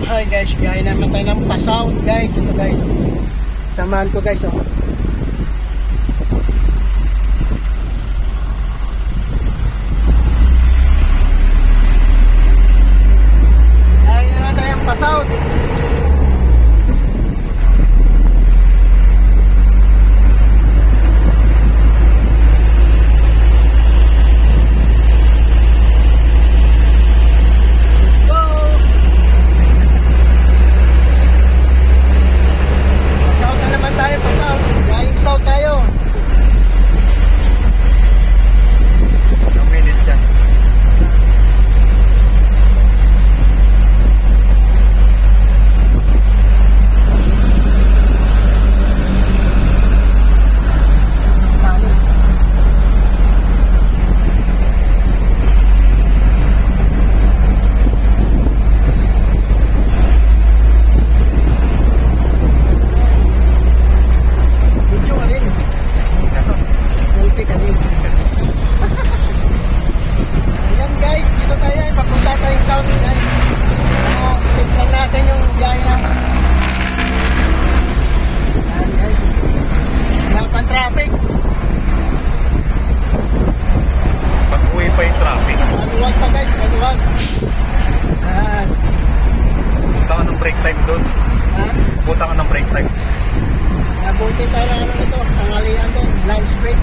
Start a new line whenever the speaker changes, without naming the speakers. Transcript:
Hi guys, biyahe naman tayo ng Pasao guys. Ito guys, samahan ko guys, oh. Biyahe naman tayo ng Pasao. Ayan guys, dito tayo, papunta tayong Saudi guys. Text lang natin yung biyahe natin. Ayan guys, wala pang traffic.
Pag-uwi pa yung traffic.
Maluwag pa guys, maluwag. Ayan.
Punta ka ng break time doon. Punta ka ng break time.
Nabuti tayo ng ano ito, pangalian doon, lunch break.